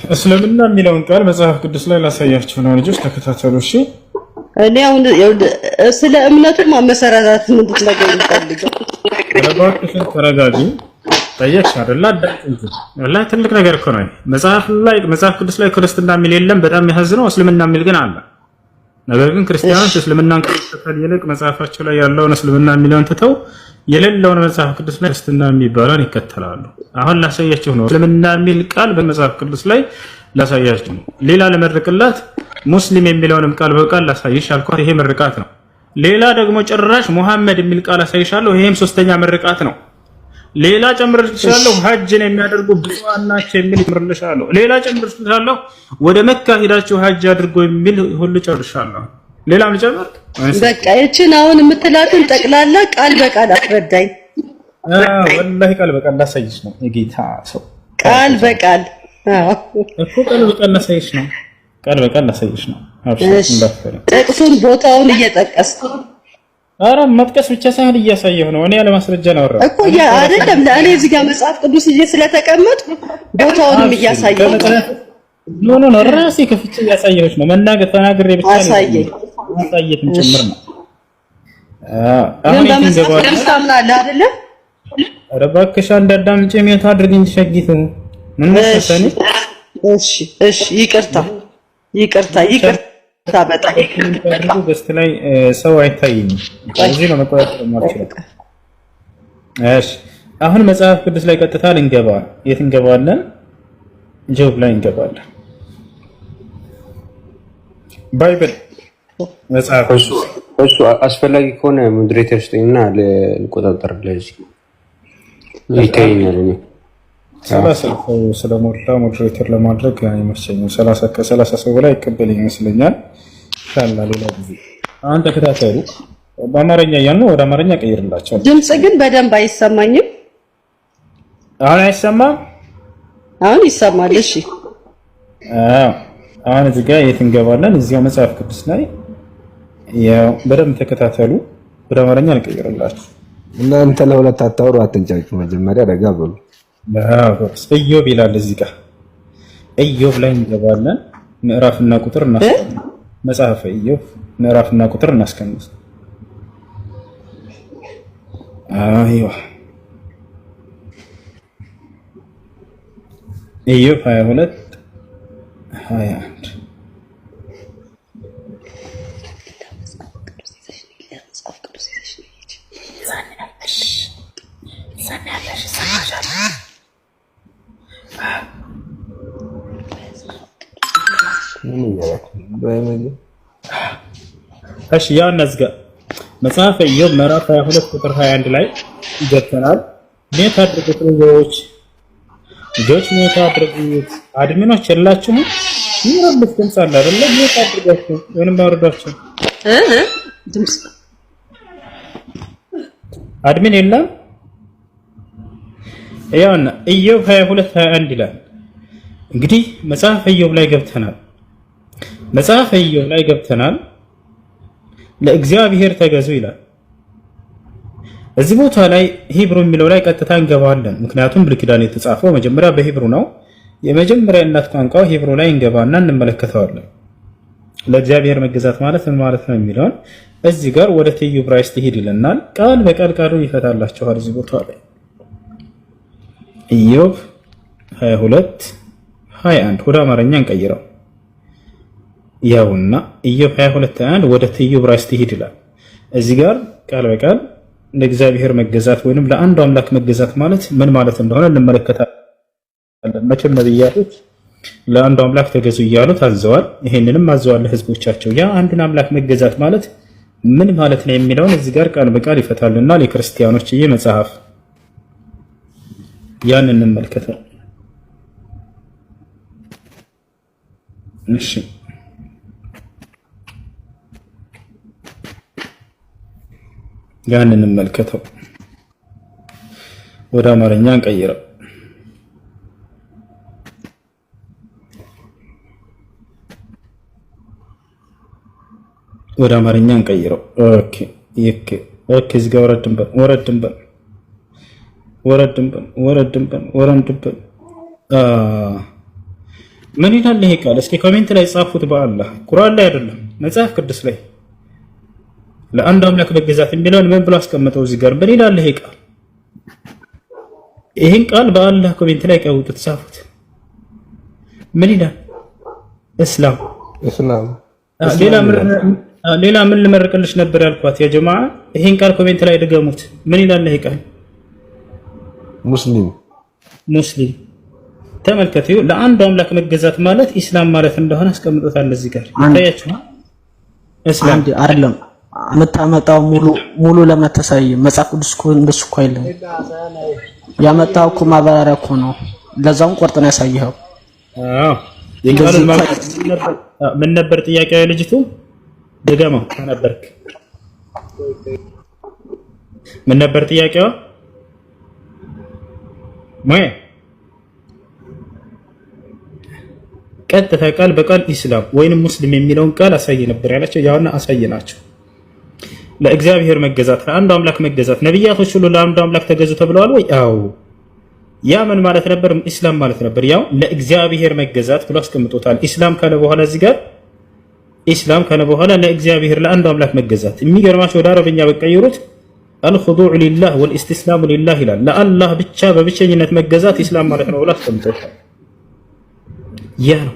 እስልምና የሚለውን ቃል መጽሐፍ ቅዱስ ላይ ላሳያችሁ ነው ልጆች ተከታተሉ እሺ እኔ አሁን ስለ እምነቱ ማመሰራራት ምን ልትነግረኝ ፈልገው ረባክሽን ተረጋጊ ጠየቅሽ አይደል አዳምጪ ወላሂ ትልቅ ነገር እኮ ነው መጽሐፍ ቅዱስ ላይ ክርስትና የሚል የለም በጣም የሚያዝነው እስልምና የሚል ግን አለ ነገር ግን ክርስቲያኖች እስልምናን ከተከተል ይልቅ መጽሐፋቸው ላይ ያለውን እስልምና የሚለውን ትተው የሌለውን መጽሐፍ ቅዱስ ላይ ክርስትና የሚባለውን ይከተላሉ አሁን ላሳያችሁ ነው እስልምና የሚል ቃል በመጽሐፍ ቅዱስ ላይ ላሳያችሁ ነው ሌላ ለመርቅላት ሙስሊም የሚለውንም ቃል በቃል ላሳይሽ አልኳት ይሄ ምርቃት ነው ሌላ ደግሞ ጭራሽ ሙሐመድ የሚል ቃል አሳይሻለሁ ይሄም ሶስተኛ ምርቃት ነው ሌላ ጨምርልሻለሁ ሐጅን የሚያደርጉ ብፁዓን ናቸው የሚል ጨምርልሻለሁ ሌላ ጨምርልሻለሁ ወደ መካ ሄዳችሁ ሐጅ አድርጎ የሚል ሁሉ ጨርሻለሁ ሌላም ልጨምር በቃ እቺን አሁን የምትላትን ጠቅላላ ቃል በቃል አስረዳኝ ወላሂ ቃል በቃል ላሳይሽ ነው የጌታ ሰው ቃል በቃል እኮ ቃል በቃል ላሳይሽ ነው ቃል በቃል ላሳይሽ ነው ጥቅሱን ቦታውን እየጠቀስኩ አረ መጥቀስ ብቻ ሳይሆን እያሳየሁ ነው እኔ ያለ ማስረጃ ነው አወራው እኮ ያ አይደለም ለእኔ እዚህ ጋር መጽሐፍ ቅዱስ ይዤ ስለተቀመጥኩ ቦታውንም እያሳየሁ ኖ ራሴ ከፍቼ እያሳየሁሽ ነው መናገር ተናግሬ ብቻ ነው ማሳየትም ጭምር ነው አሁን በመጽሐፍ ቅዱስ ታምናለህ አይደለ ኧረ እባክሽ አንዳዳምጪ ሜታ አድርግኝ ትሸጊት ምን መሰለኝ እሺ ይቅርታ በጣም በስተ ላይ ሰው አይታይም እዚህ ነው መቆጣጠር ማለት እሺ አሁን መጽሐፍ ቅዱስ ላይ ቀጥታ ልንገባ የት እንገባለን ጆብ ላይ እንገባለን ባይብል መጽሐፍ እሱ አስፈላጊ ከሆነ ሞዴሬተር ስጠኝና ልቆጣጠር ለዚህ ይታየኛል እኔ 30 ሰው ስለሞላ ሞዴሬተር ለማድረግ አይመቸኝም 30 ሰው በላይ ይቀበለኝ ይመስለኛል ታላ ሌላ ጊዜ አንተ ተከታተሉ በአማርኛ ያለው ወደ አማርኛ ቀይርላችሁ ድምጽ ግን በደንብ አይሰማኝም አሁን አይሰማም አሁን ይሰማል እሺ አሁን እዚህ ጋር የት እንገባለን እዚያው መጽሐፍ ቅዱስ ላይ ያው በደንብ ተከታተሉ ወደ አማርኛ ልቀይርላችሁ እናንተ ለሁለት አታውሩ አትንጫጩ መጀመሪያ ረጋ በሉ ኢዮብ ይላል እዚህ ጋር ኢዮብ ላይ እንገባለን ምዕራፍና ቁጥር እናስቀምጥ መጽሐፈ ኢዮብ ምዕራፍና ቁጥር እናስቀምጥ አይዋ ኢዮብ 22 21 እሺ ያ ነዝጋ መጽሐፈ ኢዮብ ምዕራፍ 22 ቁጥር 21 ላይ ይገተናል ኔት አድርጉት ልጆች ኔት አድርጉት አድሚኖች የላችሁም ይረብስ ድምጽ አለ አይደለ ኔት አድርጓችሁ ወይንም ባወርዷችሁ ድምጽ አድሚን የለም ያውና ኢዮብ 22 21 ይላል እንግዲህ መጽሐፈ ኢዮብ ላይ ገብተናል ለእግዚአብሔር ተገዙ ይላል እዚህ ቦታ ላይ ሂብሩ የሚለው ላይ ቀጥታ እንገባለን ምክንያቱም ብሉይ ኪዳን የተጻፈው መጀመሪያ በሂብሩ ነው የመጀመሪያ እናት ቋንቋው ሂብሩ ላይ እንገባና እንመለከተዋለን ለእግዚአብሔር መገዛት ማለት ምን ማለት ነው የሚለውን እዚህ ጋር ወደ ትዩ ዕብራይስጥ ሄድ ይለናል ቃል በቃል ቃሉን ይፈታላችኋል እዚህ ቦታ ላይ ኢዮብ 22 21 ወደ አማርኛ እንቀይረው ያውና ኢዮብ 22 21 ወደ ትዩ ዕብራይስጥ ሄድ ይላል እዚህ ጋር ቃል በቃል ለእግዚአብሔር መገዛት ወይንም ለአንዱ አምላክ መገዛት ማለት ምን ማለት እንደሆነ እንመለከታለን መቼም ነብያቶች ለአንዱ አምላክ ተገዙ እያሉ ታዘዋል ይሄንንም አዘዋል ለህዝቦቻቸው ያ አንዱን አምላክ መገዛት ማለት ምን ማለት ነው የሚለውን እዚህ ጋር ቃል በቃል ይፈታልና ለክርስቲያኖች ይሄ መጽሐፍ ያን እንመልከታለን እሺ ያን እንመልከተው ወደ አማርኛ እንቀይረው ወደ አማርኛ እንቀይረው ኦኬ እዚህ ጋር ወረድን በል ምን ይላል ይሄ ቃል? እስኪ ኮሜንት ላይ ጻፉት። በአላህ ቁርአን ላይ አይደለም መጽሐፍ ቅዱስ ላይ ለአንድ አምላክ መገዛት የሚለውን ምን ብሎ አስቀምጠው እዚህ ጋር ምን ይላል ይሄ ቃል? ይሄን ቃል በአላህ ኮሜንት ላይ ቀውጡት፣ ጻፉት። ምን ይላል? እስላም ሌላ ምን ልመርቅልሽ ነበር ያልኳት ያ ጀማዓ። ይሄን ቃል ኮሜንት ላይ ድገሙት። ምን ይላል ይሄ ቃል? ሙስሊም ተመልከቱ። ለአንዱ አምላክ መገዛት ማለት ኢስላም ማለት እንደሆነ አስቀምጦታል እዚህ ጋር ታያችሁ። እስላም አይደለም የምታመጣው ሙሉ ለመተሳይ መጽሐፍ ቅዱስ እኮ እንደሱ እኮ አይደለም ያመጣው እኮ ማብራሪያ እኮ ነው። ለዛውም ቆርጥ ነው ያሳየኸው። አዎ ምን ነበር ጥያቄው የልጅቱ? ደገመው ከነበርክ ምን ነበር ጥያቄው? ቀጥታ ቃል በቃል ኢስላም ወይንም ሙስሊም የሚለውን ቃል አሳይ ነበር ያላቸው። ያውና አሳየናቸው። ለእግዚአብሔር መገዛት ለአንዱ አምላክ መገዛት ነብያቶች ሁሉ ለአንዱ አምላክ ተገዙ ተብለዋል ወይ? አዎ። ያ ምን ማለት ነበር? ኢስላም ማለት ነበር። ያው ለእግዚአብሔር መገዛት ብሎ አስቀምጦታል። ኢስላም ካለ በኋላ እዚህ ጋር ኢስላም ካለ በኋላ ለእግዚአብሔር ለአንዱ አምላክ መገዛት። የሚገርማቸው ወደ አረብኛ በቀየሩት አልኹዱዕ ሊላህ ወልኢስቲስላሙ ሊላህ ይላል። ለአላህ ብቻ በብቸኝነት መገዛት ኢስላም ማለት ነው ብሎ አስቀምጦታል። ያ ነው።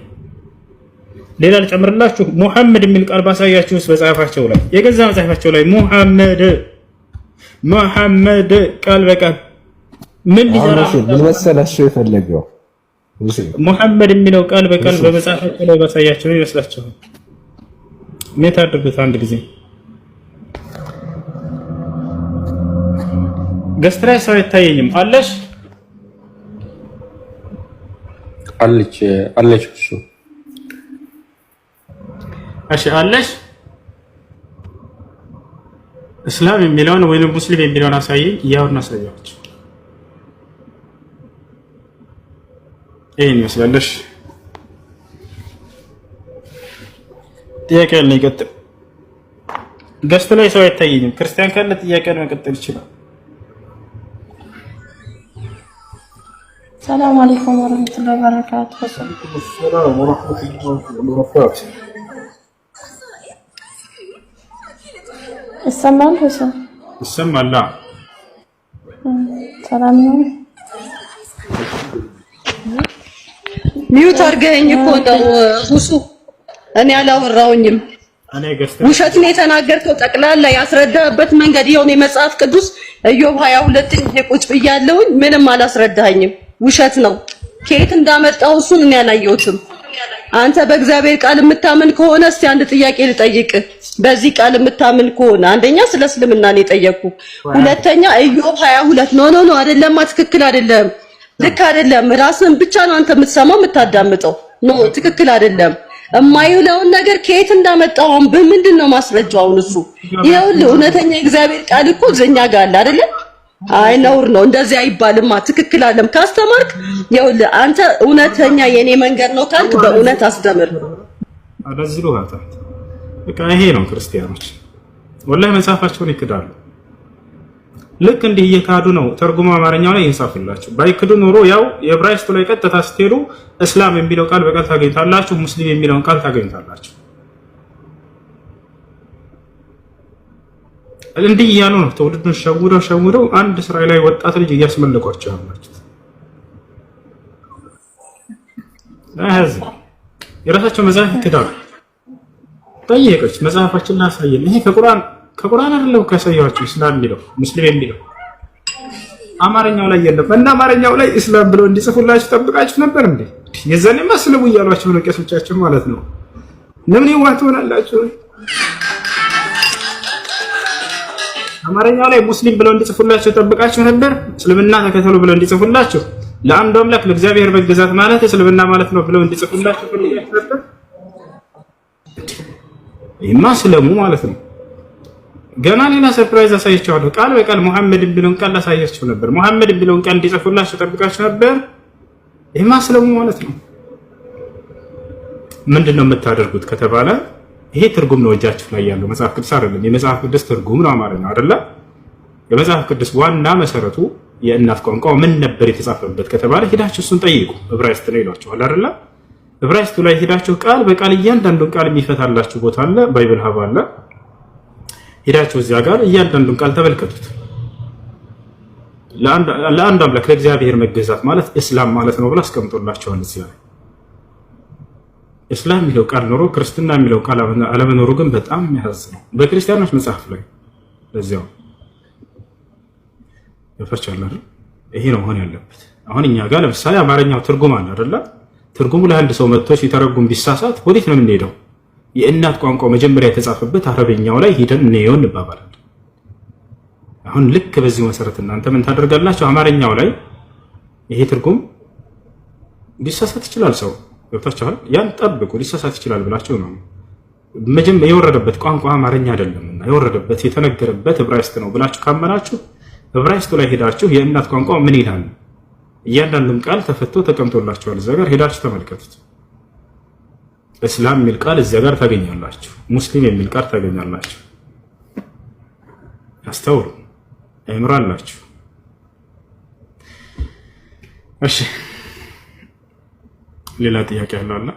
ሌላ ልጨምርላችሁ። ሙሐመድ የሚል ቃል ባሳያችሁስ መጽሐፋቸው ላይ የገዛ መጽሐፋቸው ላይ ሙሐመድ ቃል በቃል ምን ሊሰራ መሰላችሁ የፈለገው ሙሐመድ የሚለው ቃል በቃል በመጽሐፋቸው ላይ ባሳያችሁ ይመስላችኋል? ሜት አድርጉት አንድ ጊዜ። ገስት ላይ ሰው አይታየኝም። አለሽ አለች እሱ እሺ አለሽ። እስላም የሚለውን ወይንም ሙስሊም የሚለውን አሳየኝ። ያውና አሳያችሁ። ይሄን ይመስላልሽ። ጥያቄ ያለኝ ይቀጥል። ገስት ላይ ሰው አይታየኝም። ክርስቲያን ካለ ጥያቄን መቀጠል ይችላል። ሰላም አለይኩም ወራህመቱላሂ ወበረካቱ። ሰላም ወራህመቱላሂ ወበረካቱ። ይሰማል? ይሰማል። ሰላም ነው። ሚዩት አድርገኸኝ እኮ ነው ሁሱ። እኔ አላወራሁኝም። ውሸት ነው የተናገርከው። ጠቅላላ ያስረዳህበት መንገድ ይኸው ነው። መጽሐፍ ቅዱስ ኢዮብ 22 ይዤ ቁጭ ብያለሁኝ። ምንም አላስረዳኸኝም። ውሸት ነው። ከየት እንዳመጣው እሱን እኔ አላየሁትም። አንተ በእግዚአብሔር ቃል የምታምን ከሆነ እስቲ አንድ ጥያቄ ልጠይቅ። በዚህ ቃል የምታምን ከሆነ አንደኛ ስለ እስልምና ነው የጠየቅኩ። ሁለተኛ ኢዮብ 22 ኖ አይደለም፣ ትክክል አይደለም፣ ልክ አይደለም። ራስን ብቻ ነው አንተ የምትሰማው የምታዳምጠው። ኖ ትክክል አይደለም። የማይውለውን ነገር ከየት እንዳመጣው በምንድን ነው ማስረጃው? እሱ ይኸውልህ እውነተኛ የእግዚአብሔር ቃል እኮ ዘኛ ጋር አለ አይደለ? አይ ነውር ነው እንደዚህ አይባልማ። ትክክል አይደለም ካስተማርክ ይኸውልህ አንተ እውነተኛ የኔ መንገድ ነው ካልክ በእውነት አስደምር። አደዝሉ ሀታ በቃ ይሄ ነው። ክርስቲያኖች ወላሂ መጽሐፋቸውን ይክዳሉ። ልክ እንዲህ እየካዱ ነው። ተርጉሞ አማርኛው ላይ ይንሳፍላችሁ። ባይክዱ ኖሮ ያው የዕብራይስጡ ላይ ቀጥታ ስትሄዱ እስላም የሚለው ቃል በቃል ታገኝታላችሁ፣ ሙስሊም የሚለውን ቃል ታገኝታላችሁ። እንዲህ እያሉ ነው ትውልዱን ሸውደው አንድ እስራኤላዊ ወጣት ልጅ እያስመለቋቸው ያላችሁት። የራሳቸው መጽሐፍ ይክዳሉ። ጠየቀች መጽሐፋችን ላሳየን። ይሄ ከቁርአን አይደለም ካሳያችሁ እስላም የሚለው ሙስሊም የሚለው አማርኛው ላይ የለም። እና አማርኛው ላይ እስላም ብለው እንዲጽፉላችሁ ጠብቃችሁ ነበር እንዴ? የዛኔ መስለሙ እያሏችሁ ነው ቄሶቻችሁ ማለት ነው። ለምን ይዋት ሆናላችሁ? አማርኛው ላይ ሙስሊም ብለው እንዲጽፉላችሁ ጠብቃችሁ ነበር? እስልምና ተከተሉ ብለው እንዲጽፉላችሁ ለአንዱ አምላክ ለእግዚአብሔር መገዛት ማለት እስልምና ማለት ነው ብለው እንዲጽፉላችሁ ፈልጋችሁ ነበር? ይሄማ ስለሙ ማለት ነው። ገና ሌላ ሰርፕራይዝ አሳያችኋለሁ። ቃል በቃል ሙሐመድ ቢሉን ቃል አሳያችሁ ነበር። ሙሐመድ ቢሉን ቃል እንዲጽፉላችሁ ጠብቃችሁ ነበር? ይሄማ ስለሙ ማለት ነው። ምንድነው የምታደርጉት ከተባለ ይሄ ትርጉም ነው እጃችሁ ላይ ያለው መጽሐፍ ቅዱስ አይደለም። የመጽሐፍ ቅዱስ ትርጉም ነው አማርኛ አይደለ? የመጽሐፍ ቅዱስ ዋና መሰረቱ የእናት ቋንቋው ምን ነበር የተጻፈበት ከተባለ ሄዳችሁ እሱን ጠይቁ። ዕብራይስጥ ነው ይሏችኋል አይደለ? ዕብራይስጡ ላይ ሄዳችሁ ቃል በቃል እያንዳንዱን ቃል የሚፈታላችሁ ቦታ አለ። ባይብል ሀብ አለ። ሄዳችሁ እዚያ ጋር እያንዳንዱን ቃል ተመልከቱት። ለአንድ አምላክ ለእግዚአብሔር መገዛት ማለት እስላም ማለት ነው ብሎ አስቀምጦላችኋል። እዚያ ላይ እስላም የሚለው ቃል ኖሮ ክርስትና የሚለው ቃል አለመኖሩ ግን በጣም የሚያሳዝን ነው። በክርስቲያኖች መጽሐፍ ላይ ለዚያው ይፈርቻል። ይሄ ነው መሆን ያለበት። አሁን እኛ ጋር ለምሳሌ አማርኛው ትርጉም አለ አይደለ? ትርጉሙ ለአንድ ሰው መጥቶ ሲተረጉም ቢሳሳት ወዴት ነው የምንሄደው? የእናት ቋንቋ መጀመሪያ የተጻፈበት አረበኛው ላይ ሄደን እንየው እንባባላለን። አሁን ልክ በዚህ መሰረት እናንተ ምን ታደርጋላችሁ? አማርኛው ላይ ይሄ ትርጉም ሊሳሳት ይችላል፣ ሰው ገብታችኋል? ያን ጠብቁ፣ ሊሳሳት ይችላል ብላችሁ ነው መጀመሪያ የወረደበት ቋንቋ አማርኛ አይደለምና የወረደበት የተነገረበት ዕብራይስጥ ነው ብላችሁ ካመናችሁ ዕብራይስጡ ላይ ሄዳችሁ የእናት ቋንቋ ምን ይላል እያንዳንዱም ቃል ተፈቶ ተቀምጦላችኋል። እዚያ ጋር ሄዳችሁ ተመልከቱት። እስላም የሚል ቃል እዚያ ጋር ታገኛላችሁ። ሙስሊም የሚል ቃል ታገኛላችሁ። አስተውሉ፣ አይምራላችሁ። እሺ ሌላ ጥያቄ ያለው አለ?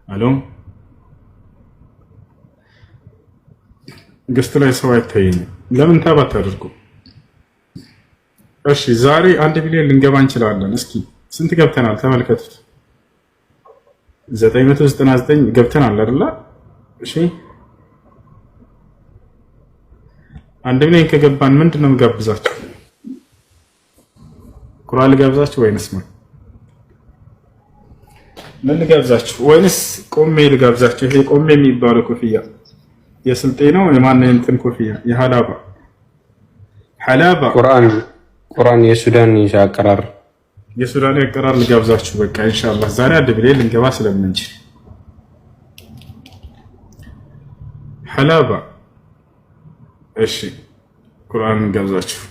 አሎ ገስት ላይ ሰው አይታየኝም። ለምን ታባት አድርጉ? እሺ ዛሬ 1 ሚሊዮን ልንገባ እንችላለን። እስኪ ስንት ገብተናል? ተመልከቱት። 999 ገብተናል አይደል? እሺ 1 ሚሊዮን ከገባን ምንድነው የምጋብዛችሁ? ቁርአን ልጋብዛችሁ ወይንስ ምን ልጋብዛችሁ? ወይንስ ቆሜ ልጋብዛችሁ? ይሄ ቆሜ የሚባለው ኮፍያ የስልጤ ነው የማን እንትን ኮፍያ? ሐላባ ቁርአን የሱዳን አቀራር የሱዳን አቀራር ልጋብዛችሁ። በቃ ኢንሻአላህ ዛሬ 1 ሚሊዮን ልንገባ ስለምንችል ሐላባ። እሺ ቁርአን ልጋብዛችሁ።